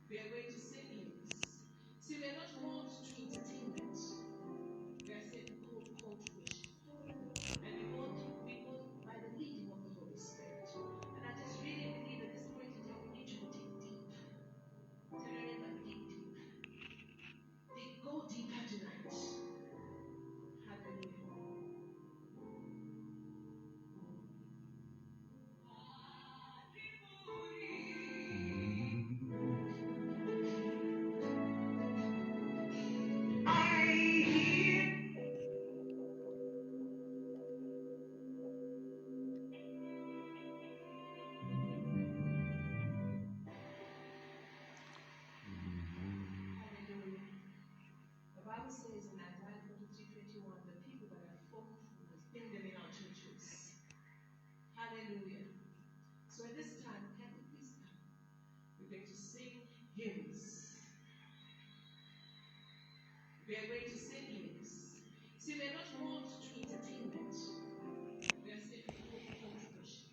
We are going to sing hymns. See, we are not called to entertainment. We are called to worship. And we go by the leading of the Holy Spirit. And I just really believe at this point in time we need to dig deep. Tell your neighbor, dig deep. Go deeper tonight. Hallelujah. The Bible says in Isaiah 43:21, the people that are faithful must bring them in our churches. Hallelujah. So at this time, can we please come? We're going to sing hymns. We are going to sing hymns. See, we are not called to entertainment. We are simply called to worship.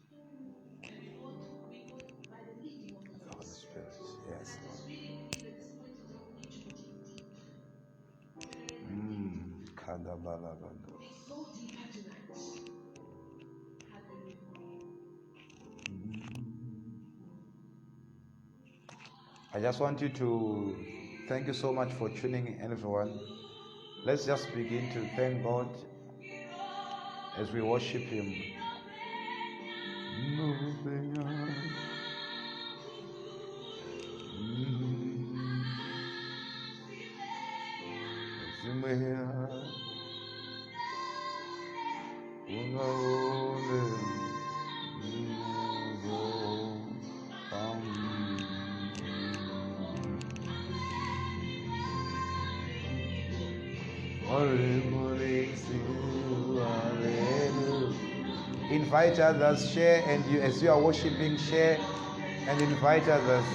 And we go by the leading of the Holy Spirit. Yes. And I just really believe at this point in time we need to dig deep. Go deeper tonight. Hallelujah. I just want you to thank you so much for tuning in, everyone. Let's just begin to thank God as we worship Him. Invite others, share, and you, as you are worshiping, share and invite others.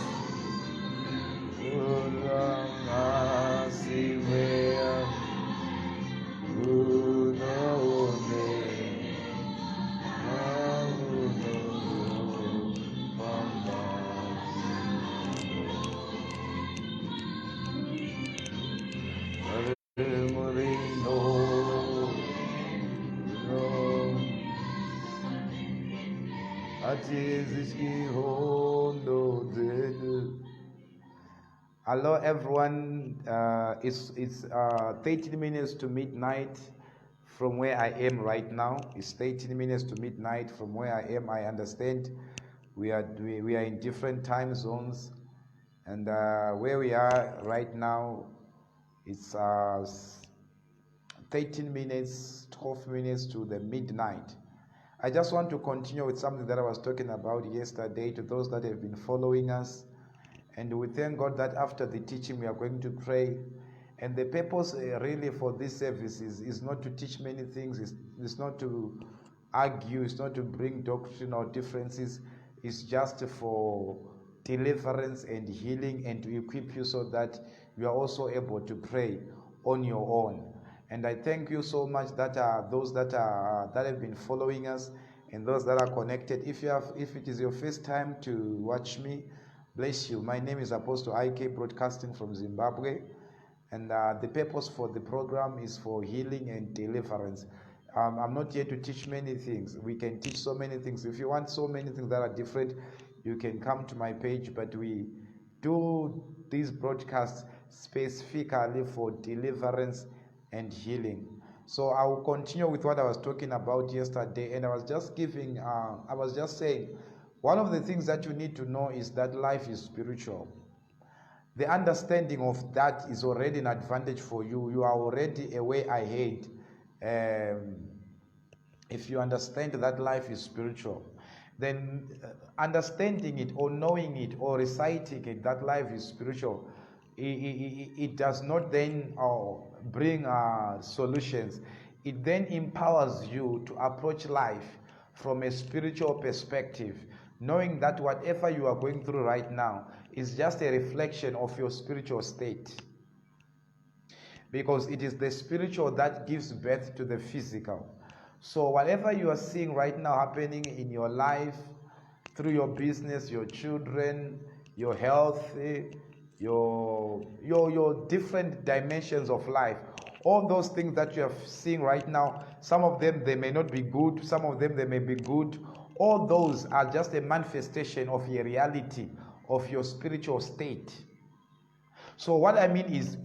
Hello everyone, it's 13 minutes to midnight from where I am right now. It's 13 minutes to midnight from where I am. I understand we are in different time zones, and where we are right now, it's 13 minutes, 12 minutes to the midnight. I just want to continue with something that I was talking about yesterday to those that have been following us. And we thank God that after the teaching we are going to pray. And the purpose really for this service is not to teach many things. It's not to argue. It's not to bring doctrinal differences. It's just for deliverance and healing and to equip you so that you are also able to pray on your own. And I thank you so much that those that have been following us and those that are connected. If it is your first time to watch me, bless you. My name is Apostle IK, broadcasting from Zimbabwe, and the purpose for the program is for healing and deliverance. I'm not here to teach many things. We can teach so many things. If you want so many things that are different, you can come to my page, but we do these broadcasts specifically for deliverance and healing. So I will continue with what I was talking about yesterday, and I was just saying, one of the things that you need to know is that life is spiritual. The understanding of that is already an advantage for you. You are already a way ahead. If you understand that life is spiritual, then understanding it or knowing it or reciting it, that life is spiritual, it does not then bring solutions. It then empowers you to approach life from a spiritual perspective, knowing that whatever you are going through right now is just a reflection of your spiritual state. Because it is the spiritual that gives birth to the physical. So whatever you are seeing right now happening in your life, through your business, your children, your health, your different dimensions of life. All those things that you are seeing right now, some of them they may not be good, some of them they may be good. All those are just a manifestation of a reality of your spiritual state. So what I mean is,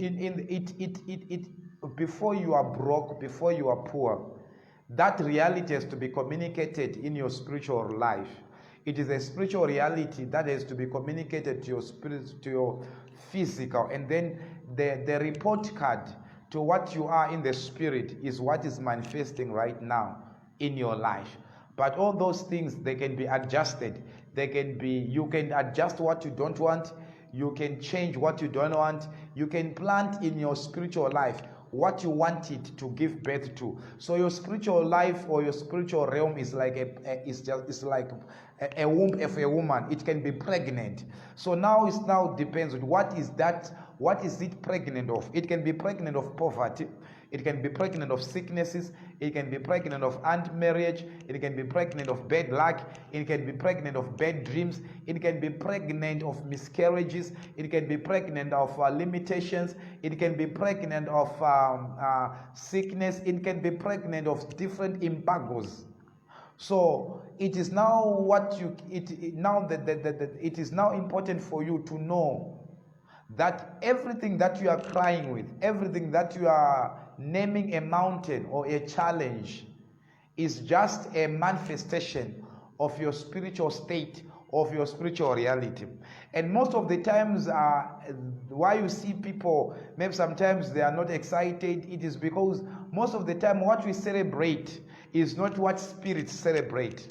before you are broke, before you are poor, that reality has to be communicated in your spiritual life. It is a spiritual reality that has to be communicated to your spirit, to your physical, and then the report card to what you are in the spirit is what is manifesting right now in your life. But all those things, they can be adjusted. You can adjust what you don't want. You can change what you don't want. You can plant in your spiritual life what you want it to give birth to. So your spiritual life or your spiritual realm is like a womb of a woman. It can be pregnant. So now it depends on what is it pregnant of. It can be pregnant of poverty. It can be pregnant of sicknesses. It can be pregnant of unmarriage. It can be pregnant of bad luck. It can be pregnant of bad dreams. It can be pregnant of miscarriages. It can be pregnant of limitations. It can be pregnant of sickness. It can be pregnant of different embargoes. So it is now it is now important for you to know that everything that you are crying with, everything that you are naming a mountain or a challenge, is just a manifestation of your spiritual state, of your spiritual reality. And most of the times, why you see people, maybe sometimes they are not excited, it is because most of the time what we celebrate is not what spirits celebrate.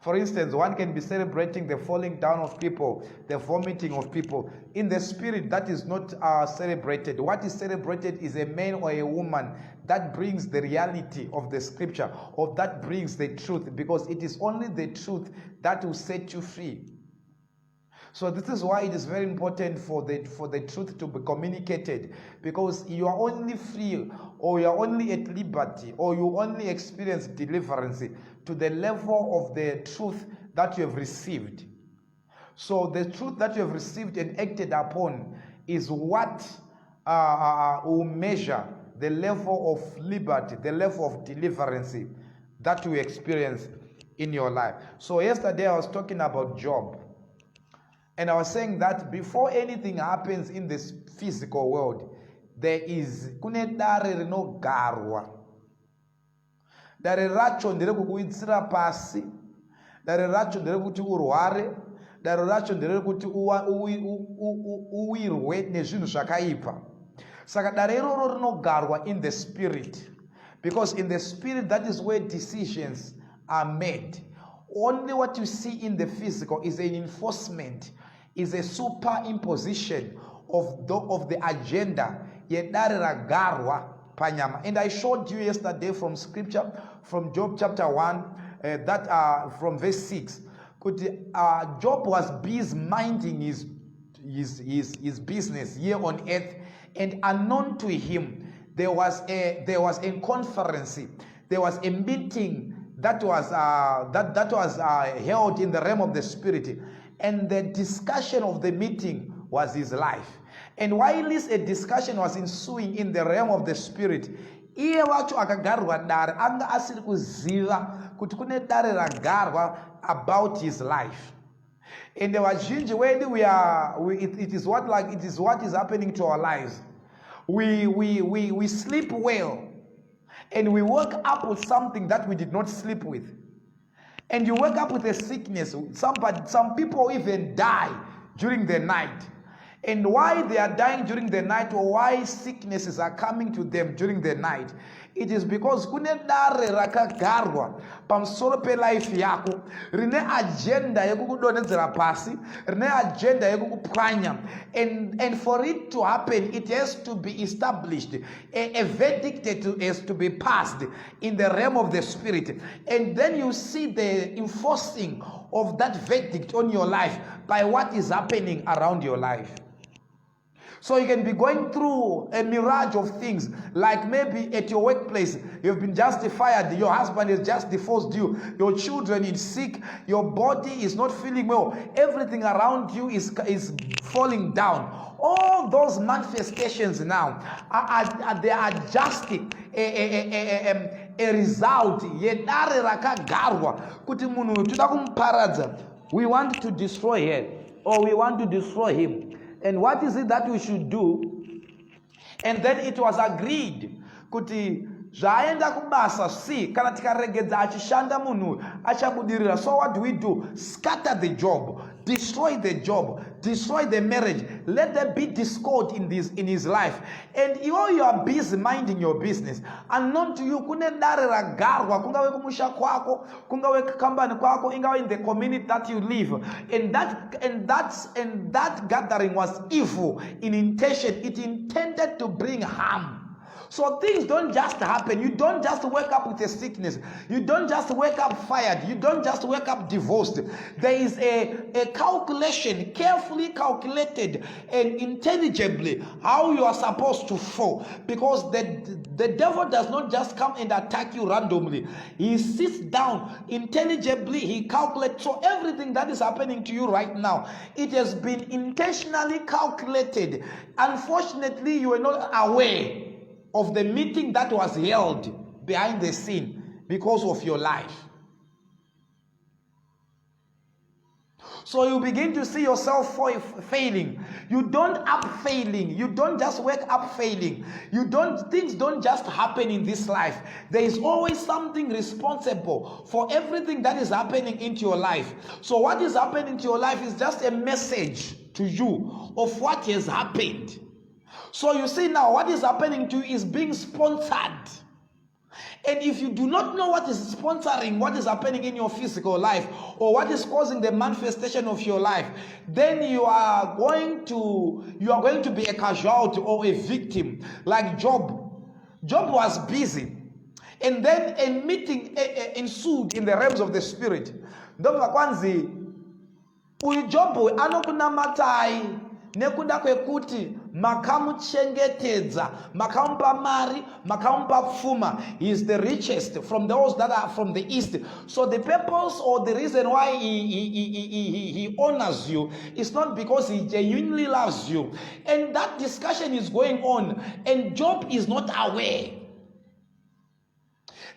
For instance, one can be celebrating the falling down of people, the vomiting of people. In the spirit, that is not celebrated. What is celebrated is a man or a woman that brings the reality of the scripture, or that brings the truth, because it is only the truth that will set you free. So this is why it is very important for the truth to be communicated, because you are only free, or you are only at liberty, or you only experience deliverance to the level of the truth that you have received. So the truth that you have received and acted upon is what will measure the level of liberty, the level of deliverance that you experience in your life. So yesterday I was talking about Job. And I was saying that before anything happens in this physical world, there is kune dare rinogarwa. Dare racho ndere kukuitsira pasi. Dare racho ndere kuti urware. Dare racho ndere kuti uwirwe nezvinhu zvakaipa. Saka dare iroro rinogarwa in the spirit. Because in the spirit, that is where decisions are made. Only what you see in the physical is an enforcement, is a superimposition of the agenda. And I showed you yesterday from scripture, from Job chapter 1, from verse 6. Job was busy minding his business here on earth, and unknown to him, there was a conference, there was a meeting that was held in the realm of the spirit, and the discussion of the meeting was his life. And while this a discussion was ensuing in the realm of the spirit, iye wacho akagarwa dare anga asiri kuziva kuti kune dare ragarwa about his life. And vazhinji wedu it is what is happening to our lives. We sleep well, and we wake up with something that we did not sleep with. And you wake up with a sickness. Some people even die during the night. And why they are dying during the night, or why sicknesses are coming to them during the night, it is because kune dare rakagarwa pamusoro pe-life yako rine agenda yekukudonedzera pasi, rine agenda yekukupwanya, and for it to happen, it has to be established. A verdict has to be passed in the realm of the spirit, and then you see the enforcing of that verdict on your life by what is happening around your life. So you can be going through a mirage of things, like maybe at your workplace, you've been just fired, your husband has just divorced you, your children is sick, your body is not feeling well, everything around you is falling down. All those manifestations now, they are just a result. We want to destroy her, or we want to destroy him. And what is it that we should do? And then it was agreed kuti zvaenda kubasa si kana tikaregedza achishanda munhu achabudirira. So what do? Scatter the job, destroy the job, destroy the marriage, let there be discord in his life. And you are busy minding your business, unknown to you kune dare ragarwa kungawe kumusha kwako, kungawe kukambani kwako, ingawe in the community that you live. And that gathering was evil in intention. It intended to bring harm. So things don't just happen. You don't just wake up with a sickness. You don't just wake up fired. You don't just wake up divorced. There is a calculation, carefully calculated and intelligibly how you are supposed to fall. Because the devil does not just come and attack you randomly. He sits down intelligibly. He calculates. So everything that is happening to you right now, it has been intentionally calculated. Unfortunately, you are not aware of the meeting that was held behind the scene because of your life. So you begin to see yourself failing. You don't up failing. You don't just wake up failing. Things don't just happen in this life. There is always something responsible for everything that is happening into your life. So what is happening to your life is just a message to you of what has happened. So you see now what is happening to you is being sponsored. And if you do not know what is sponsoring what is happening in your physical life, or what is causing the manifestation of your life, then you are going to be a casualty or a victim. Like Job. Job was busy. And then a meeting ensued in the realms of the spirit. Ndova kwanzi uyu Job anokunamatai nekuda kwekuti makamuchengetedza, makamupa mari, makamupa pfuma. He is the richest from those that are from the east. So the purpose or the reason why he honors you is not because he genuinely loves you. And that discussion is going on, and Job is not aware.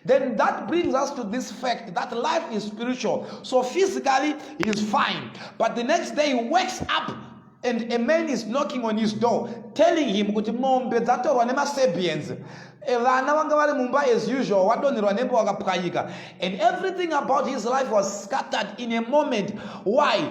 Then that brings us to this fact that life is spiritual. So physically he is fine, but the next day he wakes up and a man is knocking on his door, telling him kuti mombe dzatorwa nemasapiens, vana vanga vari mumba as usual, vadonherwa nemba vakapwanyika. And everything about his life was scattered in a moment. Why?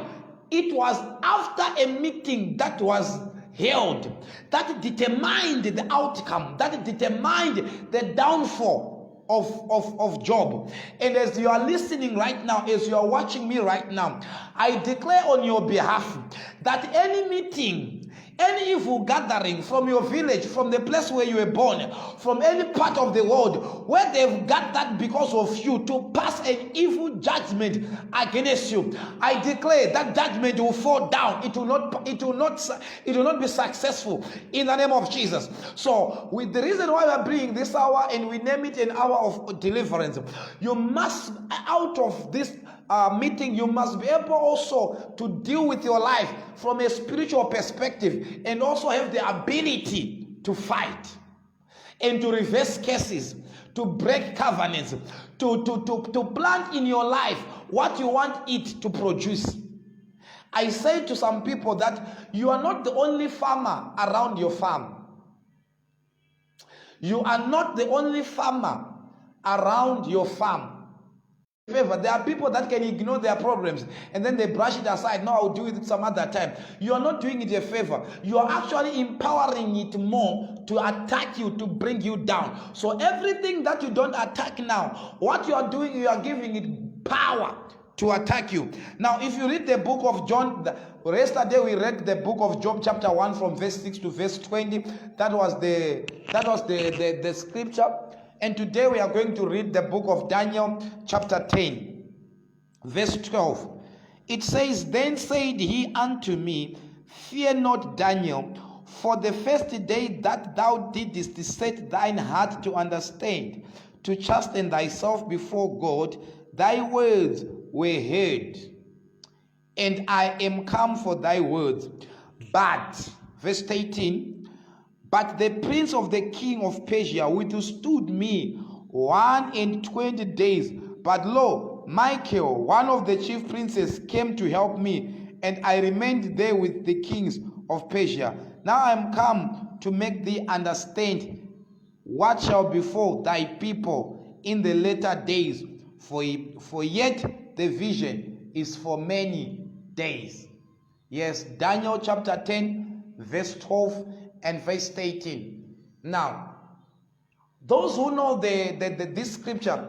It was after a meeting that was held that determined the outcome, that determined the downfall of Job. And as you are listening right now, as you are watching me right now, I declare on your behalf that any meeting, any evil gathering from your village, from the place where you were born, from any part of the world where they've gathered because of you to pass an evil judgment against you, I declare that judgment will fall down. It will not be successful in the name of Jesus. So with the reason why we are bringing this hour and we name it an hour of deliverance, you must, out of this meeting, you must be able also to deal with your life from a spiritual perspective, and also have the ability to fight and to reverse cases, to break covenants, to plant in your life what you want it to produce. I say to some people that you are not the only farmer around your farm. You are not the only farmer around your farm. There are people that can ignore their problems and then they brush it aside. No, I'll do it some other time. You are not doing it a favor. You are actually empowering it more to attack you, to bring you down. So everything that you don't attack now, what you are doing, you are giving it power to attack you. Now, if you read the book of John, yesterday we read the book of Job chapter 1 from verse 6 to verse 20. That was the scripture. And today we are going to read the book of Daniel chapter 10 verse 12. It says, "Then said he unto me, Fear not, Daniel, For the first day that thou didst set thine heart to understand, to chasten thyself before God, thy words were heard, and I am come for thy words. But, verse 18, but the prince of the king of Persia withstood me 21 days. But lo, Michael, one of the chief princes, came to help me, and I remained there with the kings of Persia. Now I am come to make thee understand what shall befall thy people in the latter days, for yet the vision is for many days. Yes, Daniel chapter 10, verse 12 and verse 18. Now, those who know this scripture,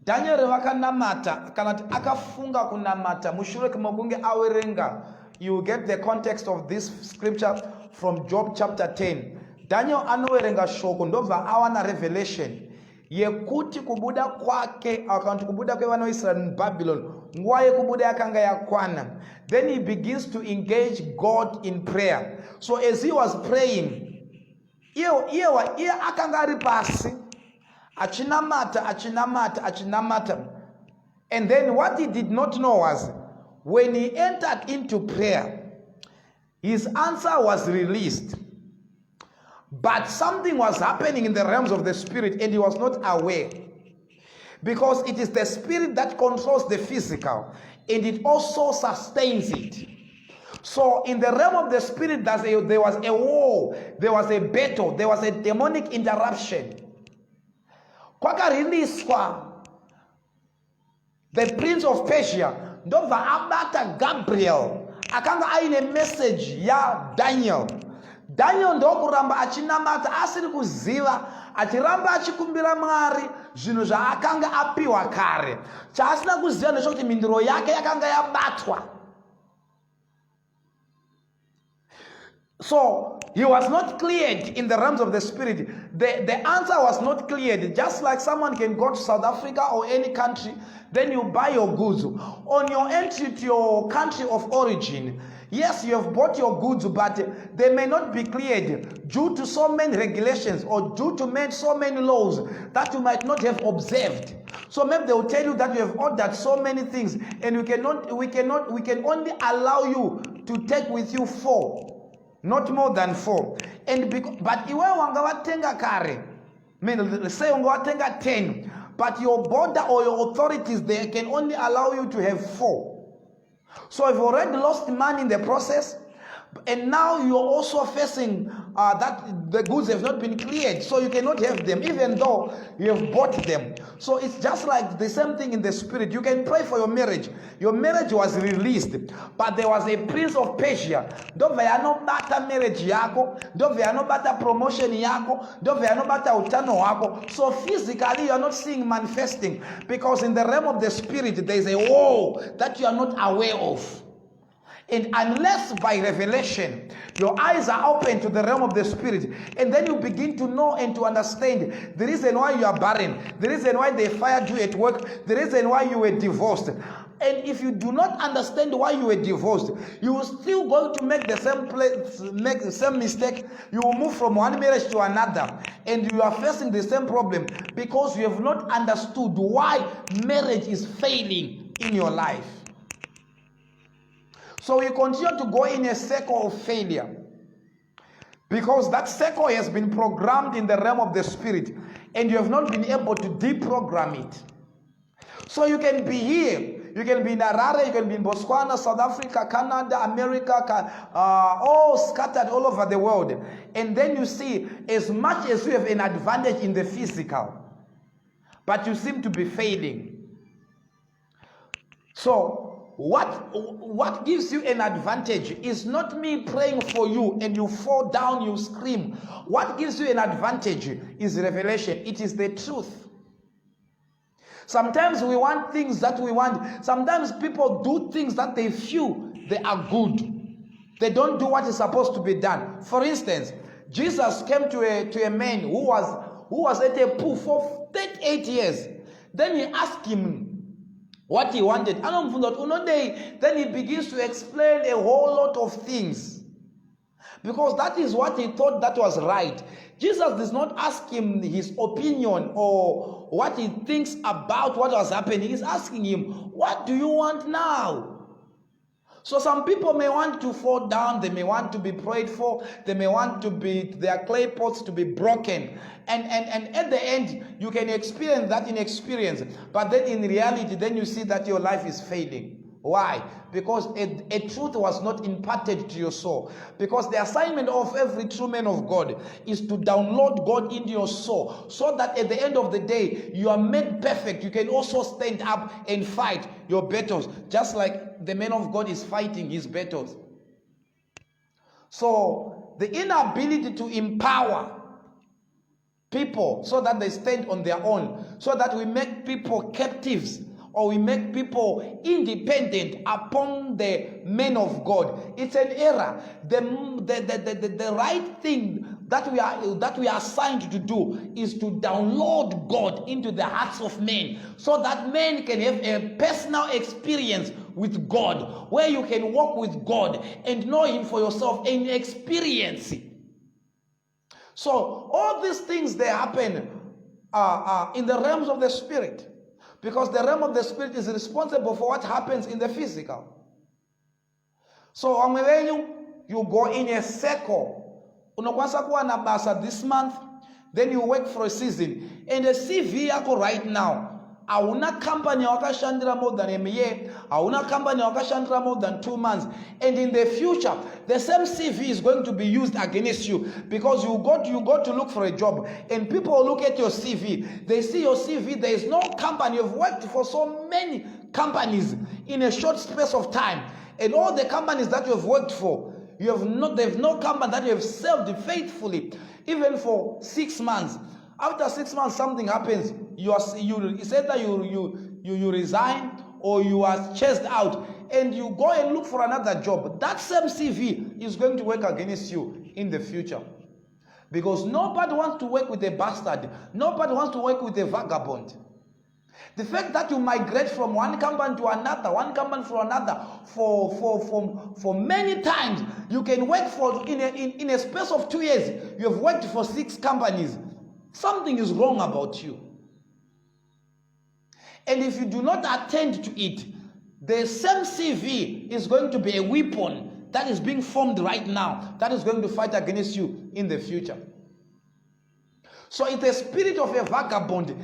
Daniel vakanamata kana akafunga kunamata mushure kemakunge awerenga, you get the context of this scripture from Job chapter 10. Daniel anowerenga shoko ndobva awana revelation yekuti kubuda kwake akanti kubuda kwevana veIsrael in Babylon nguva yekubuda yakanga yakwana. Then he begins to engage God in prayer. So as he was praying, iye akanga ari pasi achinamata. And then what he did not know was, when he entered into prayer, his answer was released. But something was happening in the realms of the spirit and he was not aware. Because it is the spirit that controls the physical and it also sustains it. So in the realm of the spirit, there was a war, there was a battle, there was a demonic interruption. Kwakariliswa, the prince of Persia, ndobva abata Gabriel, akanga aine message ya Daniel. Daniel ndokuramba achinamata asiri kuziva, achiramba achikumbira Mwari zvinhu zvaakanga apiwa kare. Chaasina kuziva ndechekuti mindiro yake yakanga yabatwa. So he was not cleared in the realms of the spirit. The answer was not cleared. Just like someone can go to South Africa or any country, then you buy your goods. On your entry to your country of origin, yes, you have bought your goods, but they may not be cleared due to so many regulations or due to so many laws that you might not have observed. So maybe they will tell you that you have ordered so many things and we can only allow you to take with you 4. Not more than 4. But iwe wanga watenga kare, say wanga watenga 10, but your border or your authorities, they can only allow you to have 4. So you've already lost money in the process, and now you're also facing that the goods have not been cleared, so you cannot have them even though you have bought them. So it's just like the same thing in the spirit. You can pray for your marriage. Your marriage was released, but there was a prince of Persia. Ndobva yanobata marriage yako, ndobva yanobata promotion yako, ndobva yanobata utano wako. So physically you are not seeing manifesting, because in the realm of the spirit there is a war that you are not aware of. And unless by revelation your eyes are open to the realm of the spirit, and then you begin to know and to understand the reason why you are barren, the reason why they fired you at work, the reason why you were divorced. And if you do not understand why you were divorced, you will still going to make the same mistake. You will move from one marriage to another, and you are facing the same problem because you have not understood why marriage is failing in your life. So you continue to go in a circle of failure because that circle has been programmed in the realm of the spirit and you have not been able to deprogram it. So you can be here, you can be in Harare, you can be in Botswana, South Africa, Canada, America, all scattered all over the world. And then you see, as much as you have an advantage in the physical, but you seem to be failing. So what gives you an advantage is not me praying for you and you fall down, you scream. What gives you an advantage is revelation. It is the truth. Sometimes we want things that we want. Sometimes people do things that they feel they are good. They don't do what is supposed to be done. For instance, Jesus came to a man who was at a pool for 38 years. Then he asked him what he wanted. Then he begins to explain a whole lot of things. Because that is what he thought that was right. Jesus does not ask him his opinion or what he thinks about what was happening. He's asking him, what do you want now? So some people may want to fall down, they may want to be prayed for, they may want to be their clay pots to be broken. And at the end, you can experience that in experience. But then in reality, then you see that your life is failing. Why? Because a truth was not imparted to your soul. Because the assignment of every true man of God is to download God into your soul, so that at the end of the day, you are made perfect. You can also stand up and fight your battles, just like the man of God is fighting his battles. So the inability to empower people so that they stand on their own, so that we make people captives, or we make people independent upon the men of God. It's an error. The right thing that we are assigned to do is to download God into the hearts of men, so that men can have a personal experience with God, where you can walk with God and know Him for yourself and experience it. So all these things, they happen in the realms of the spirit. Because the realm of the spirit is responsible for what happens in the physical. So when you go in a circle, unakwanisa kuwa na basa this month, then you work for a season, and the CV yako right now, hauna company wakashandira more than a year, hauna company wakashandira more than 2 months, and in the future the same CV is going to be used against you, because you go to look for a job, and people look at your CV, they see your CV, there is no company. You've worked for so many companies in a short space of time, and all the companies that you have worked for, they have no company that you have served faithfully, even for 6 months. After 6 months, something happens. It's either you resign, or you are chased out, and you go and look for another job. That same CV is going to work against you in the future, because nobody wants to work with a bastard. Nobody wants to work with a vagabond. The fact that you migrate from one company to another, one company to another, for many times, you can work for in a space of 2 years. You have worked for 6 companies. Something is wrong about you. And if you do not attend to it, the same CV is going to be a weapon that is being formed right now, that is going to fight against you in the future. So it's the spirit of a vagabond.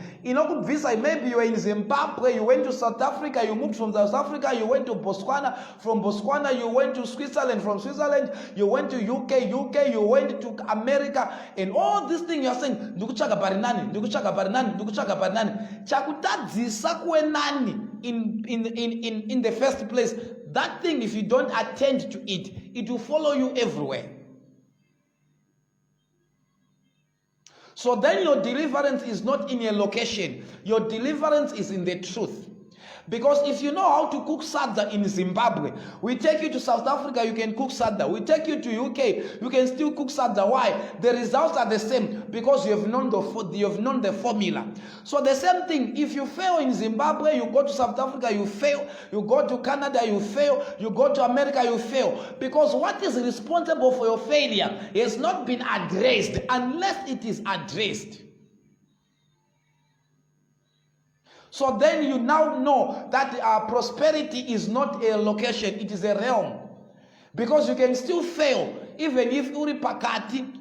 Visa, maybe you were in Zimbabwe, you went to South Africa, you moved from South Africa, you went to Botswana, from Botswana you went to Switzerland, from Switzerland you went to UK, you went to America, and all these things you are saying, ndikuchaka barinani, ndikuchaka barinani, ndikuchaka barinani. Chakutadzisa kwenani in the first place. That thing, if you don't attend to it, it will follow you everywhere. So then your deliverance is not in a location. Your deliverance is in the truth. Because if you know how to cook sadda in Zimbabwe, we take you to South Africa, you can cook sadda. We take you to UK, you can still cook sadda. Why? The results are the same, because you have known the formula. So the same thing, if you fail in Zimbabwe, you go to South Africa, you fail. You go to Canada, you fail. You go to America, you fail. Because what is responsible for your failure has not been addressed unless it is addressed. So then you now know that prosperity is not a location, it is a realm. Because you can still fail, even if uri pakati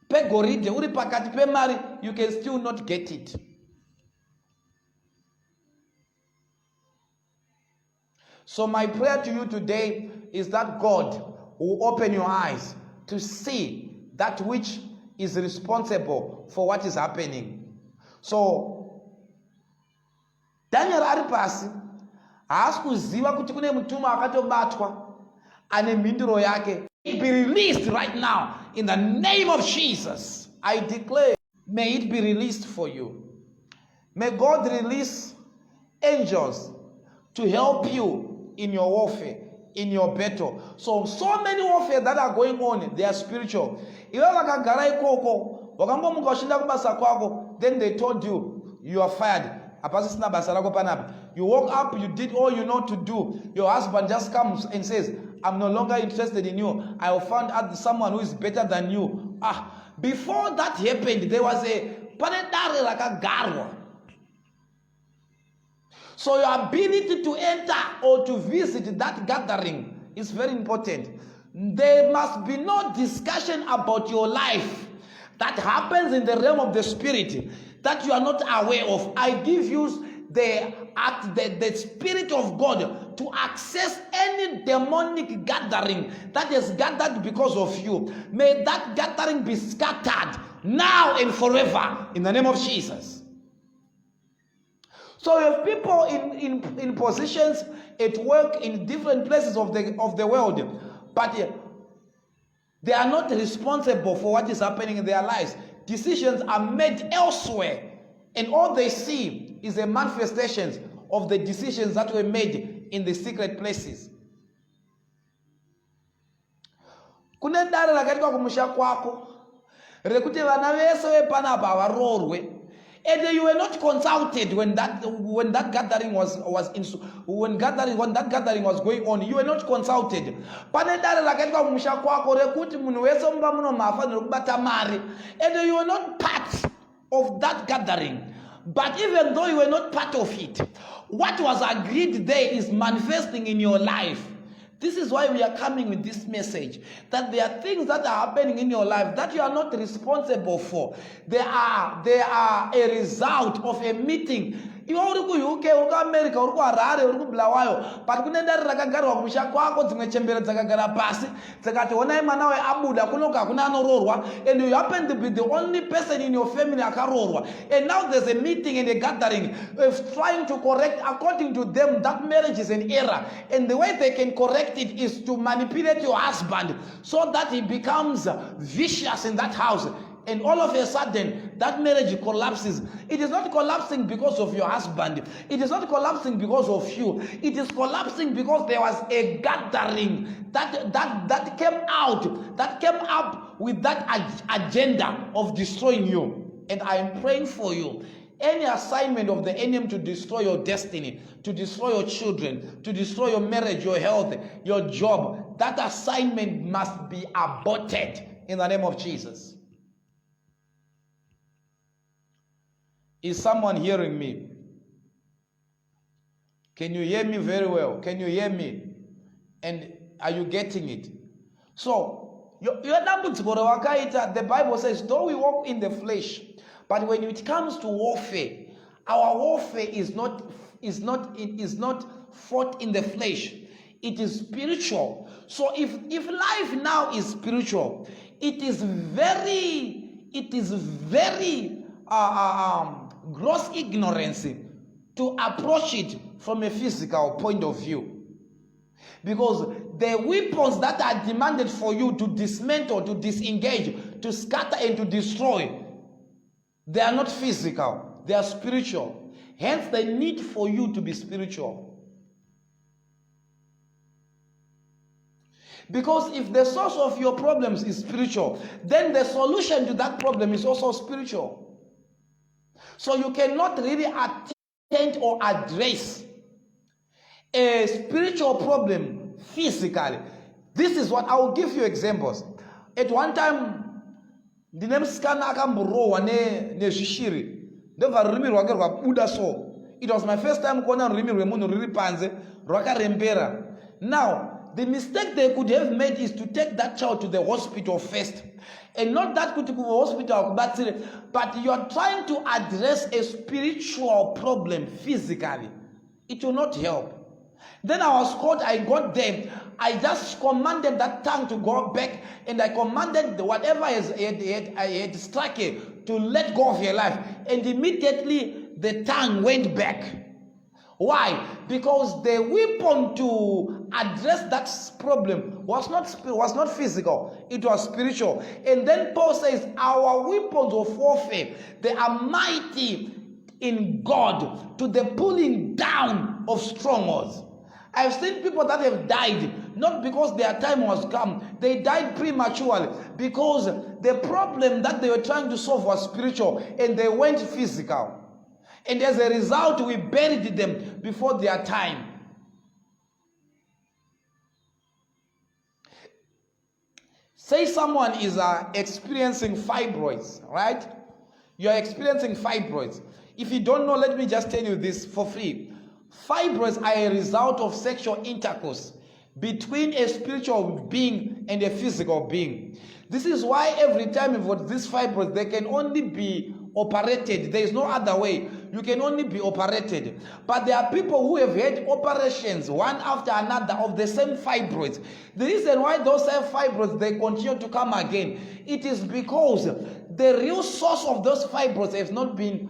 pe goride, uri pakati pe mari, you can still not get it. So my prayer to you today is that God will open your eyes to see that which is responsible for what is happening. So Daniel aripasi haasikuziva kuti kune mutuma akatobatwa ane mhinduro yake. It be released right now in the name of Jesus. I declare, may it be released for you. May God release angels to help you in your warfare, in your battle. So many warfare that are going on, they are spiritual. Then they told you, you are fired. You woke up, you did all you know to do. Your husband just comes and says, I'm no longer interested in you. I will find out someone who is better than you. Before that happened, there was a planetary like a garwa. So your ability to enter or to visit that gathering is very important. There must be no discussion about your life that happens in the realm of the spirit that you are not aware of. I give you the Spirit of God to access any demonic gathering that has gathered because of you. May that gathering be scattered now and forever in the name of Jesus. So you have people in positions at work in different places of the world, but they are not responsible for what is happening in their lives. Decisions are made elsewhere, and all they see is a manifestation of the decisions that were made in the secret places. Kune dare rakaitwa kumusha kwako rekuti vana vese vepanapa varorwe, and you were not consulted when that gathering when that gathering was going on. You were not consulted. Pane dare rakaitwa kumusha kwako rekuti munhu wese mumba muno mafanira kubata mari, and you were not part of that gathering. But even though you were not part of it, what was agreed there is manifesting in your life. This is why we are coming with this message, that there are things that are happening in your life that you are not responsible for. They are a result of a meeting. Iwe uri ku UK, uri ku America, uri ku Harare, uri ku Bulawayo, but kune ndari rakagarwa kumusha kwako dzimwe chembere dzakagara pasi dzakati onai mwana we abuda kunoka kuna anororwa, and you happen to be the only person in your family akarorwa, and now there's a meeting and a gathering of trying to correct. According to them, that marriage is an error, and the way they can correct it is to manipulate your husband so that he becomes vicious in that house. And all of a sudden, that marriage collapses. It is not collapsing because of your husband. It is not collapsing because of you. It is collapsing because there was a gathering that came up with that agenda of destroying you. And I am praying for you. Any assignment of the enemy to destroy your destiny, to destroy your children, to destroy your marriage, your health, your job, that assignment must be aborted in the name of Jesus. Is someone hearing me? Can you hear me very well? Can you hear me? And are you getting it? So, the Bible says, though we walk in the flesh, but when it comes to warfare, our warfare is not fought in the flesh. It is spiritual. So if life now is spiritual, it is very gross ignorance to approach it from a physical point of view. Because the weapons that are demanded for you to dismantle, to disengage, to scatter and to destroy, they are not physical, they are spiritual. Hence the need for you to be spiritual. Because if the source of your problems is spiritual, then the solution to that problem is also spiritual. So you cannot really attend or address a spiritual problem physically. This is what I will give you examples. At one time, the name Skana Akamburowa ne Shishiri. Never remember so. It was my first time going on Rimipanze, Raka Rembera. Now, the mistake they could have made is to take that child to the hospital first. And not that good to go to the hospital, but you are trying to address a spiritual problem physically. It will not help. Then I was called, I got there. I just commanded that tongue to go back, and I commanded whatever I had struck it to let go of your life. And immediately the tongue went back. Why? Because the weapon to address that problem was not physical, it was spiritual. And then Paul says, our weapons of warfare, they are mighty in God to the pulling down of strongholds. I've seen people that have died, not because their time was come. They died prematurely because the problem that they were trying to solve was spiritual and they went physical. And as a result, we buried them before their time. Say someone is experiencing fibroids, right? You are experiencing fibroids. If you don't know, let me just tell you this for free. Fibroids are a result of sexual intercourse between a spiritual being and a physical being. This is why every time you've got this fibroid, they can only be operated. There is no other way. You can only be operated. But there are people who have had operations one after another of the same fibroids. The reason why those same fibroids, they continue to come again, it is because the real source of those fibroids has not been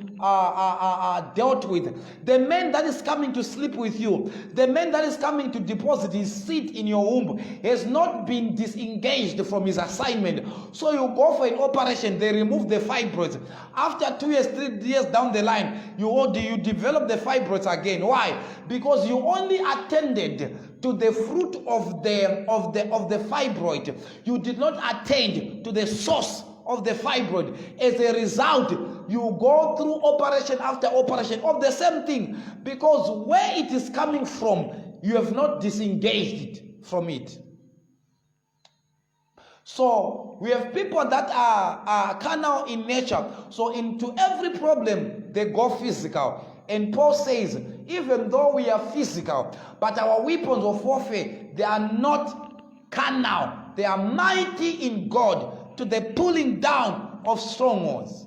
dealt with. The man that is coming to sleep with you, the man that is coming to deposit his seed in your womb, has not been disengaged from his assignment. So you go for an operation, they remove the fibroids. After 2 years, 3 years down the line, you develop the fibroids again. Why? Because you only attended to the fruit of the fibroid. You did not attend to the source of the fibroid. As a result, you go through operation after operation of the same thing, because where it is coming from, you have not disengaged it from it. So we have people that are carnal in nature. So into every problem, they go physical. And Paul says, even though we are physical, but our weapons of warfare, they are not carnal. They are mighty in God to the pulling down of strongholds.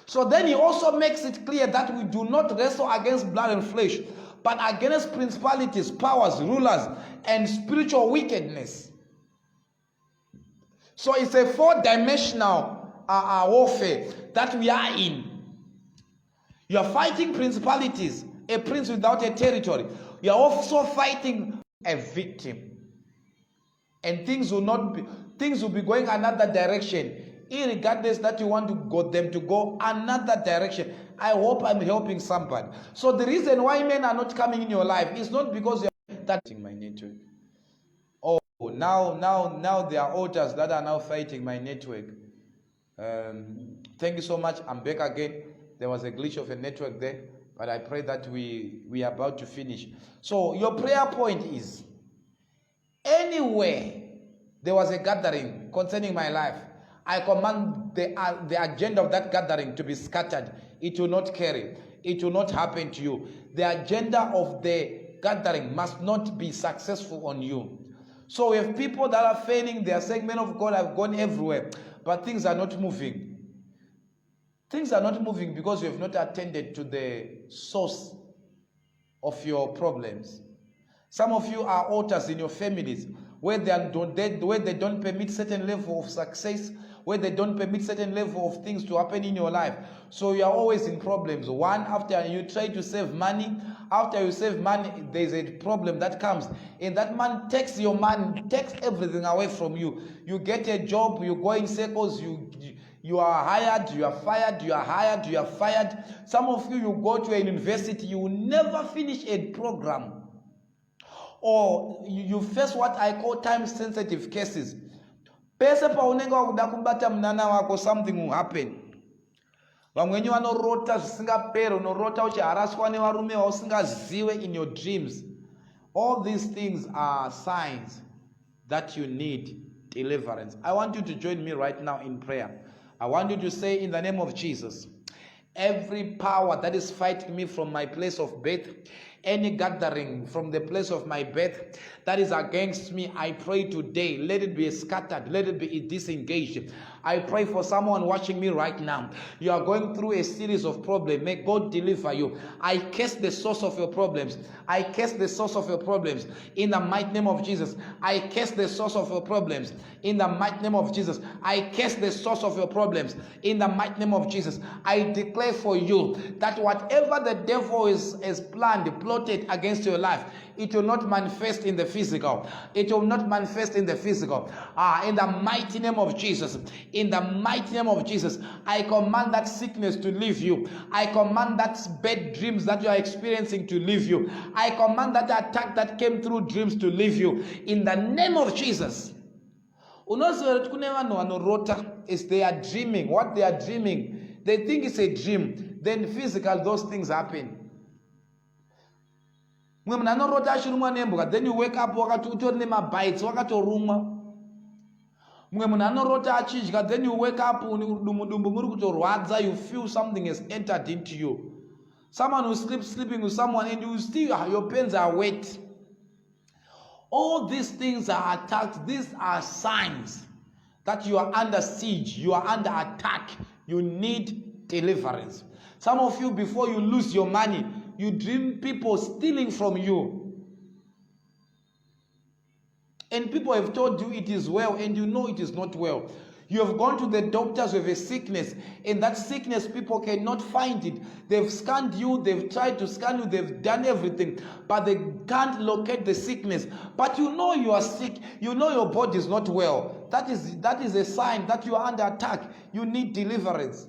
So then he also makes it clear that we do not wrestle against blood and flesh, but against principalities, powers, rulers, and spiritual wickedness. So it's a four-dimensional warfare that we are in. You are fighting principalities, a prince without a territory. You are also fighting a victim. And things will be going another direction, irregardless that you want them to go another direction. I hope I'm helping somebody. So the reason why men are not coming in your life is not because you're fighting my network. Oh, now there are altars that are now fighting my network. Thank you so much. I'm back again. There was a glitch of a network there, but I pray that we are about to finish. So your prayer point is, anywhere there was a gathering concerning my life, I command the agenda of that gathering to be scattered. It will not carry. It will not happen to you. The agenda of the gathering must not be successful on you. So we have people that are failing. They are saying, men of God, I've gone everywhere, but things are not moving. Things are not moving because you have not attended to the source of your problems. Some of you are altars in your families where they don't permit certain level of success, where they don't permit certain level of things to happen in your life. So you are always in problems. One after you try to save money. After you save money, there's a problem that comes. And that man takes your money, takes everything away from you. You get a job, you go in circles, you are hired, you are fired, you are hired, you are fired. Some of you go to a university, you will never finish a program. Or you face what I call time-sensitive cases. Something will happen. Vamweni vanorota zvisingaperi, unorota uchiharaswa nevarume vausingazive in your dreams. All these things are signs that you need deliverance. I want you to join me right now in prayer. I want you to say, in the name of Jesus, every power that is fighting me from my place of birth, any gathering from the place of my birth that is against me, I pray today, let it be scattered, let it be disengaged. I pray for someone watching me right now. You are going through a series of problems. May God deliver you. I curse the source of your problems. I curse the source of your problems in the mighty name of Jesus. I curse the source of your problems in the mighty name of Jesus. I curse the source of your problems in the mighty name of Jesus. I declare for you that whatever the devil is planned, plotted against your life, it will not manifest in the physical. It will not manifest in the physical. In the mighty name of Jesus. In the mighty name of Jesus, I command that sickness to leave you. I command that bad dreams that you are experiencing to leave you. I command that attack that came through dreams to leave you. In the name of Jesus. Is they are dreaming. What they are dreaming, they think it's a dream. Then physical, those things happen. Then you wake up, Then you wake up, you feel something has entered into you. Someone who sleeping with someone, and you still, your pants are wet. All these things are attacks. These are signs that you are under siege, you are under attack. You need deliverance. Some of you, before you lose your money, you dream people stealing from you. And people have told you it is well, and you know it is not well. You have gone to the doctors with a sickness, and that sickness, people cannot find it. They've scanned you, they've tried to scan you, they've done everything, but they can't locate the sickness. But you know you are sick, you know your body is not well. That is a sign that you are under attack. You need deliverance.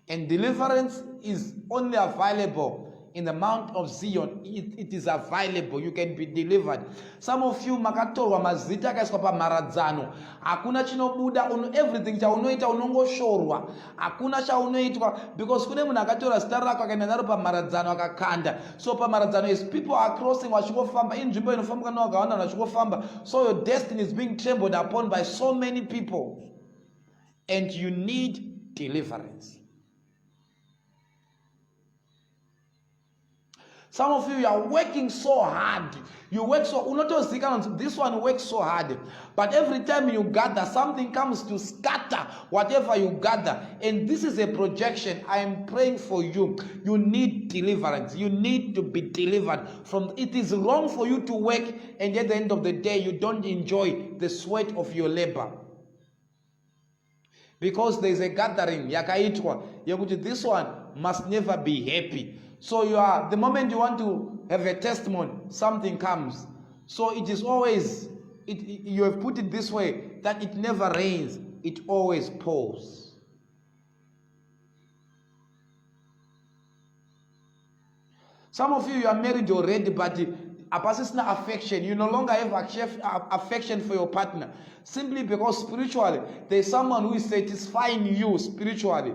And deliverance is only available in the Mount of Zion. It is available. You can be delivered. Some of you makatorwa mazita kaiswa pa maradzano. Hakuna chinobuda, everything chaunoita unongoshorwa. Hakuna chaunoitwa because kune munhu akatora zita rako akaenda naro pa maradzano akakanda. So pa maradzano is people are crossing vachingofamba. Inzvimbo inofambwa nevakawanda vachingofamba. So your destiny is being trampled upon by so many people. And you need deliverance. Some of you are working so hard. You work so, this one works so hard. But every time you gather, something comes to scatter whatever you gather. And this is a projection. I am praying for you. You need deliverance. You need to be delivered from. It is wrong for you to work, and at the end of the day, you don't enjoy the sweat of your labor. Because there is a gathering, this one must never be happy. So the moment you want to have a testimony, something comes. So it is always, you have put it this way, that it never rains, it always pours. Some of you are married already, but a person's affection, you no longer have affection for your partner. Simply because spiritually, there is someone who is satisfying you spiritually.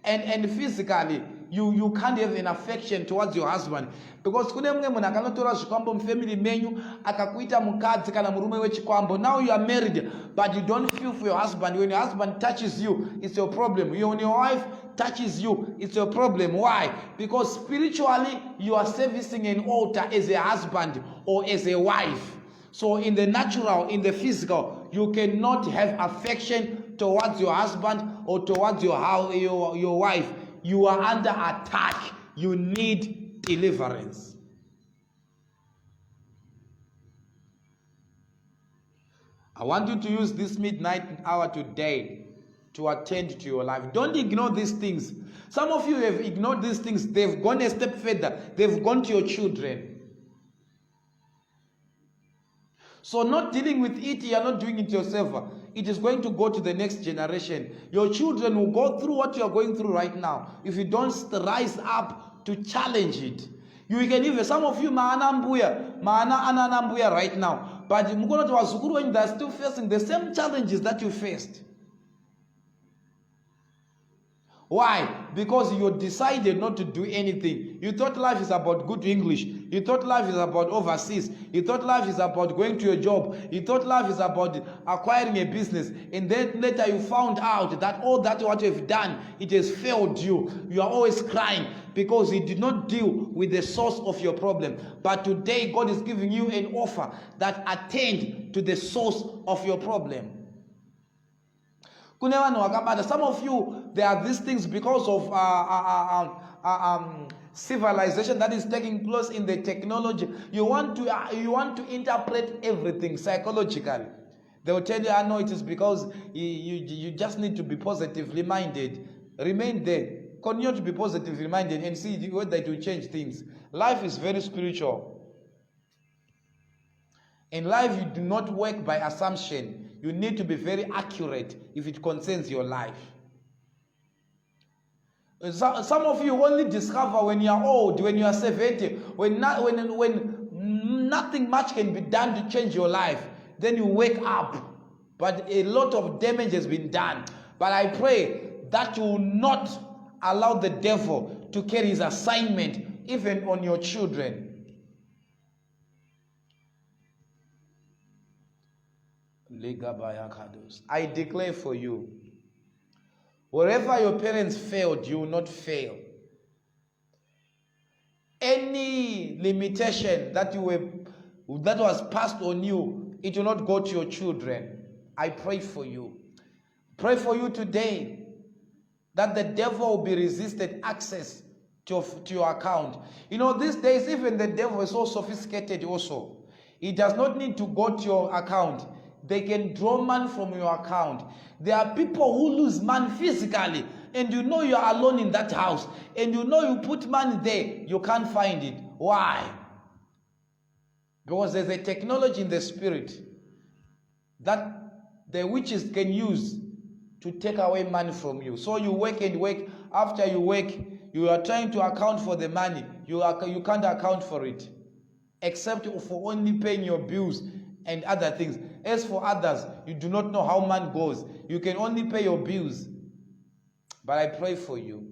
And physically, you can't have an affection towards your husband. Because kune mwe munhu akanotora zvikwambo mufamily menyu akakuita mukadzi kana murume wechikwambo. Now you are married, but you don't feel for your husband. When your husband touches you, it's your problem. When your wife touches you, it's your problem. Why? Because spiritually, you are servicing an altar as a husband or as a wife. So in the natural, in the physical, you cannot have affection towards your husband or towards your wife. You are under attack. You need deliverance. I want you to use this midnight hour today to attend to your life. Don't ignore these things. Some of you have ignored these things. They've gone a step further. They've gone to your children. So not dealing with it, you are not doing it yourself. It is going to go to the next generation. Your children will go through what you are going through right now if you don't rise up to challenge it. You can even, some of you, maana ananambuya right now. But they are still facing the same challenges that you faced. Why? Because you decided not to do anything. You thought life is about good English. You thought life is about overseas. You thought life is about going to a job. You thought life is about acquiring a business. And then later you found out that all that what you have done, it has failed you. You are always crying because you did not deal with the source of your problem. But today God is giving you an offer that attend to the source of your problem. Some of you, there are these things because of civilization that is taking place in the technology. You want to interpret everything psychologically. They will tell you, I know it is because you just need to be positively minded. Remain there. Continue to be positively minded and see whether it will change things. Life is very spiritual. In life, you do not work by assumption. You need to be very accurate if it concerns your life. Some of you only discover when you are old, when you are 70, when nothing much can be done to change your life. Then you wake up, but a lot of damage has been done. But I pray that you will not allow the devil to carry his assignment even on your children. I declare for you, wherever your parents failed, you will not fail. Any limitation that was passed on you, it will not go to your children. I pray for you. Pray for you today that the devil will be resisted access to your account. You know, these days, even the devil is so sophisticated also. He does not need to go to your account. They can draw money from your account. There are people who lose money physically, and you know you are alone in that house, and you know you put money there, you can't find it. Why? Because there's a technology in the spirit that the witches can use to take away money from you. So you work and work. After you work, you are trying to account for the money. You can't account for it, except for only paying your bills and other things. As for others, you do not know how money goes. You can only pay your bills. But I pray for you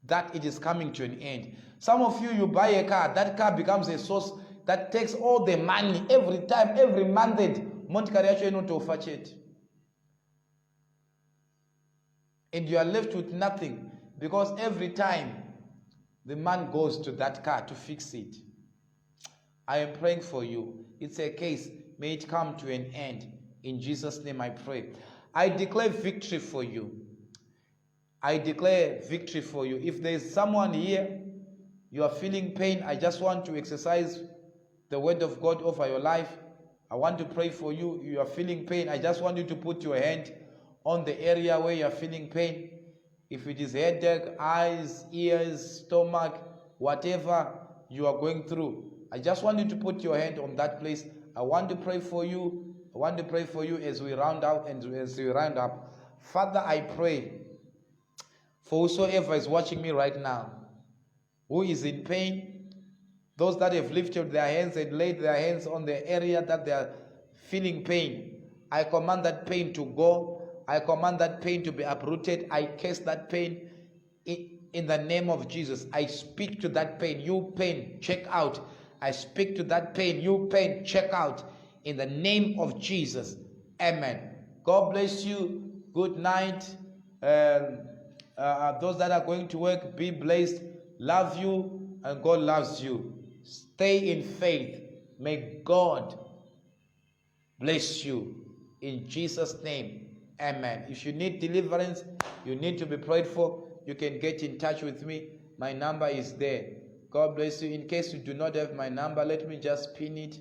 that it is coming to an end. Some of you, you buy a car. That car becomes a source that takes all the money every time, every month. And you are left with nothing, because every time the man goes to that car to fix it. I am praying for you. It's a case. May it come to an end. In Jesus' name I pray. I declare victory for you. I declare victory for you. If there is someone here, you are feeling pain, I just want to exercise the word of God over your life. I want to pray for you. You are feeling pain. I just want you to put your hand on the area where you are feeling pain. If it is headache, eyes, ears, stomach, whatever you are going through, I just want you to put your hand on that place. I want to pray for you. I want to pray for you as we round out and as we round up. Father, I pray for whosoever is watching me right now, who is in pain, those that have lifted their hands and laid their hands on the area that they are feeling pain. I command that pain to go. I command that pain to be uprooted. I curse that pain in the name of Jesus. I speak to that pain. You pain, check out. I speak to that pain. You pain, check out. In the name of Jesus. Amen. God bless you. Good night. Those that are going to work, be blessed. Love you, and God loves you. Stay in faith. May God bless you. In Jesus' name. Amen. If you need deliverance, you need to be prayed for, you can get in touch with me. My number is there. God bless you. In case you do not have my number, let me just pin it